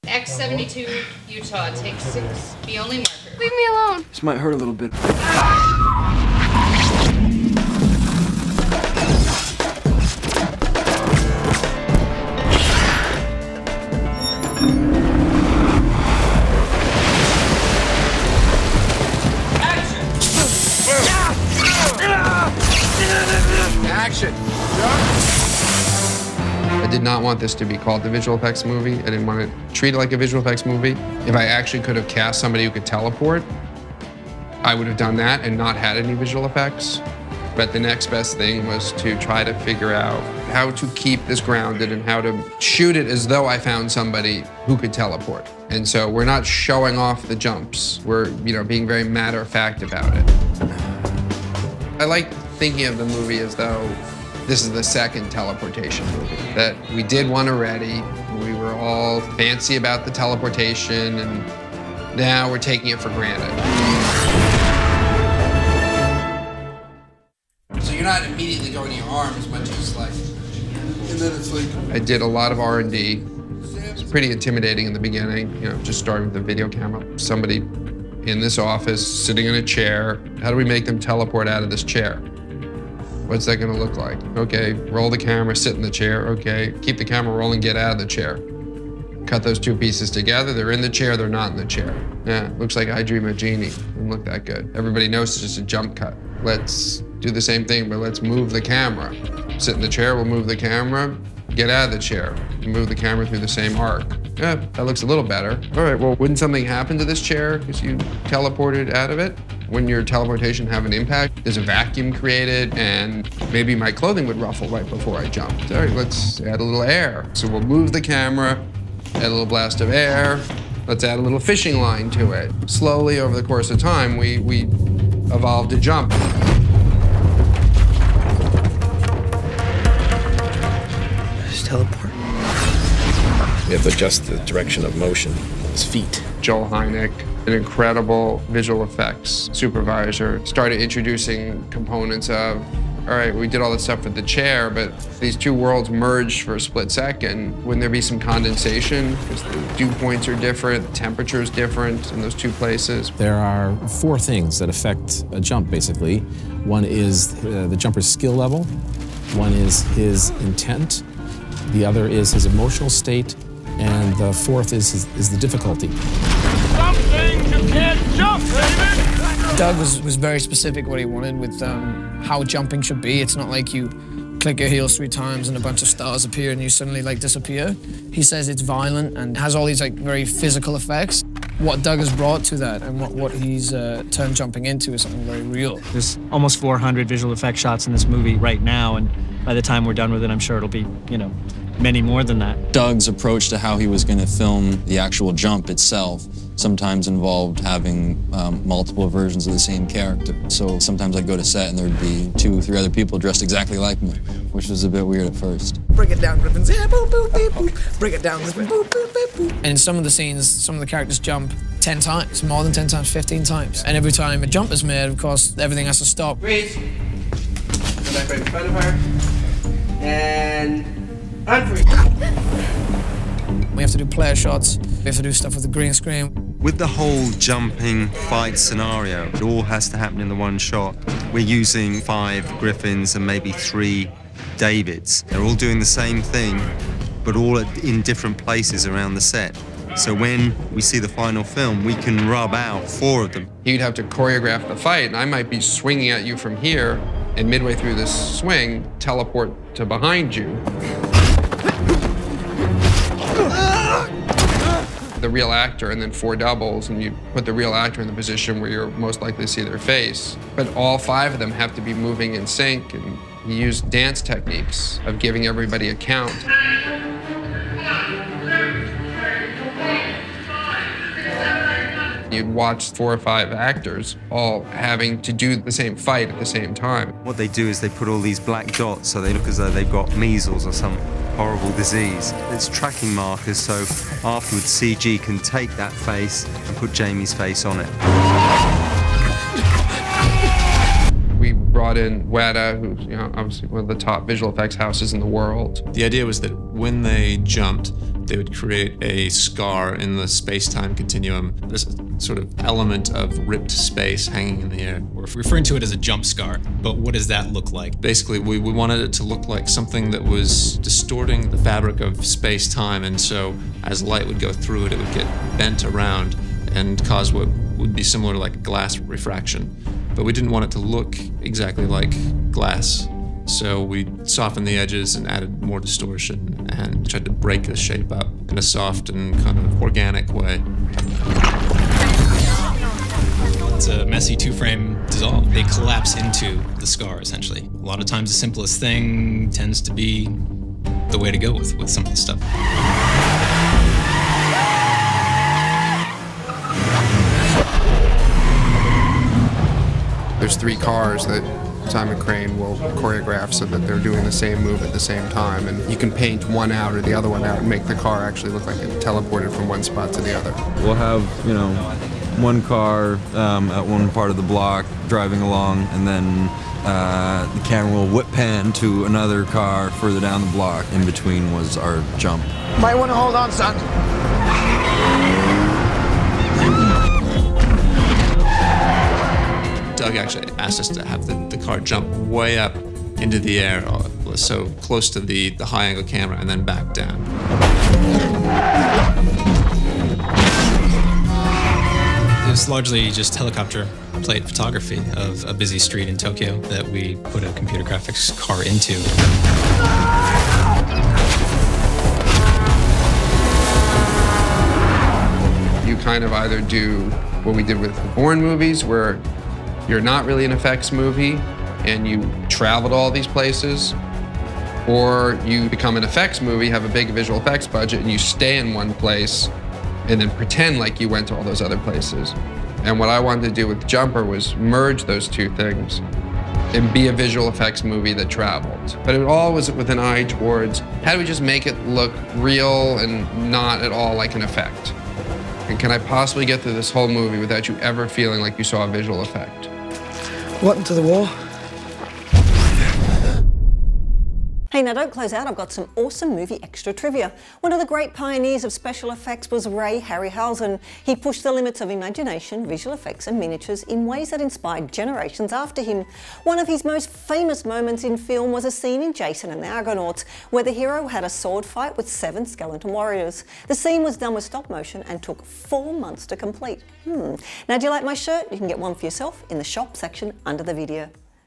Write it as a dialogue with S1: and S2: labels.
S1: X72 Utah, take 6, the only marker.
S2: Leave me alone.
S3: This might hurt a little bit.
S4: Action! I did not want this to be called the visual effects movie. I didn't want to treat it like a visual effects movie. If I actually could have cast somebody who could teleport, I would have done that and not had any visual effects. But the next best thing was to try to figure out how to keep this grounded and how to shoot it as though I found somebody who could teleport. And so we're not showing off the jumps. We're, being very matter-of-fact about it. I like thinking of the movie as though this is the second teleportation movie. That we did one already, we were all fancy about the teleportation, and now we're taking it for granted. So you're not immediately going to your arm as much as like, and then it's like... I did a lot of R&D. It was pretty intimidating in the beginning, just starting with the video camera. Somebody in this office, sitting in a chair, how do we make them teleport out of this chair? What's that gonna look like? Okay, roll the camera, sit in the chair. Okay, keep the camera rolling, get out of the chair. Cut those two pieces together, they're in the chair, they're not in the chair. Yeah, looks like I Dream of Jeannie. Doesn't look that good. Everybody knows it's just a jump cut. Let's do the same thing, but let's move the camera. Sit in the chair, we'll move the camera, get out of the chair. Move the camera through the same arc. Yeah, that looks a little better. All right, well, wouldn't something happen to this chair because you teleported out of it? Wouldn't your teleportation have an impact? There's a vacuum created, and maybe my clothing would ruffle right before I jumped. All right, let's add a little air. So we'll move the camera, add a little blast of air. Let's add a little fishing line to it. Slowly, over the course of time, we evolved a jump.
S3: Just teleport.
S5: We have to adjust the direction of motion, his feet.
S4: Joel Hynek, an incredible visual effects supervisor, started introducing components of, all right, we did all this stuff with the chair, but these two worlds merged for a split second. Wouldn't there be some condensation? Because the dew points are different, the temperature is different in those two places.
S6: There are 4 things that affect a jump, basically. One is the jumper's skill level. One is his intent. The other is his emotional state. And the 4th is the difficulty.
S7: Some things you can't jump, baby!
S8: Doug was very specific what he wanted with how jumping should be. It's not like you click your heels 3 times and a bunch of stars appear and you suddenly disappear. He says it's violent and has all these very physical effects. What Doug has brought to that and what he's turned jumping into is something very real.
S9: There's almost 400 visual effects shots in this movie right now, and by the time we're done with it, I'm sure it'll be, many more than that.
S10: Doug's approach to how he was going to film the actual jump itself sometimes involved having multiple versions of the same character. So sometimes I'd go to set and there'd be 2 or 3 other people dressed exactly like me, which was a bit weird at first.
S8: Bring it down, Griffins. Yeah, boop, boop, beep, boop. Bring it down, Griffins. Boop, boop, beep, boop. And in some of the scenes, some of the characters jump 10 times, more than 10 times, 15 times. And every time a jump is made, of course, everything has to stop.
S3: Breathe. Go back right in front of her. And unfree.
S8: We have to do player shots. We have to do stuff with the green screen.
S11: With the whole jumping fight scenario, it all has to happen in the one shot. We're using 5 Griffins and maybe 3 Davids. They're all doing the same thing, but all in different places around the set. So when we see the final film, we can rub out 4 of them.
S4: You'd have to choreograph the fight, and I might be swinging at you from here, and midway through this swing, teleport to behind you. The real actor and then 4 doubles, and you put the real actor in the position where you're most likely to see their face. But all 5 of them have to be moving in sync, and you use dance techniques of giving everybody a count. You'd watch 4 or 5 actors all having to do the same fight at the same time.
S11: What they do is they put all these black dots so they look as though they've got measles or some horrible disease. It's tracking markers, so afterwards CG can take that face and put Jamie's face on it.
S4: We brought in Weta, who's obviously one of the top visual effects houses in the world.
S12: The idea was that when they jumped,
S2: They would create a scar in the space-time continuum. There's a sort of element of ripped space hanging in the air.
S12: We're referring to it as a jump scar, but what does that look like?
S2: Basically, we wanted it to look like something that was distorting the fabric of space-time, and so as light would go through it, it would get bent around and cause what would be similar to like glass refraction. But we didn't want it to look exactly like glass. So we softened the edges and added more distortion and tried to break the shape up in a soft and kind of organic way.
S12: It's a messy two-frame dissolve. They collapse into the scar, essentially. A lot of times the simplest thing tends to be the way to go with some of the stuff.
S4: There's 3 cars that Simon Crane will choreograph so that they're doing the same move at the same time, and you can paint one out or the other one out and make the car actually look like it teleported from one spot to the other.
S13: We'll have, you know, one car at one part of the block driving along, and then the camera will whip pan to another car further down the block. In between was our jump.
S14: Might want to hold on, son.
S2: Doug actually asked us to have the car jump way up into the air, so close to the high-angle camera, and then back down.
S12: It's largely just helicopter plate photography of a busy street in Tokyo that we put a computer graphics car into.
S4: You kind of either do what we did with the Bourne movies, where you're not really an effects movie and you travel to all these places, or you become an effects movie, have a big visual effects budget, and you stay in one place and then pretend like you went to all those other places. And what I wanted to do with Jumper was merge those two things and be a visual effects movie that traveled. But it all was with an eye towards, how do we just make it look real and not at all like an effect? And can I possibly get through this whole movie without you ever feeling like you saw a visual effect?
S14: What into the wall?
S15: Hey, now don't close out, I've got some awesome movie extra trivia. One of the great pioneers of special effects was Ray Harryhausen. He pushed the limits of imagination, visual effects and miniatures in ways that inspired generations after him. One of his most famous moments in film was a scene in Jason and the Argonauts where the hero had a sword fight with 7 skeleton warriors. The scene was done with stop motion and took 4 months to complete. Now, do you like my shirt? You can get one for yourself in the shop section under the video.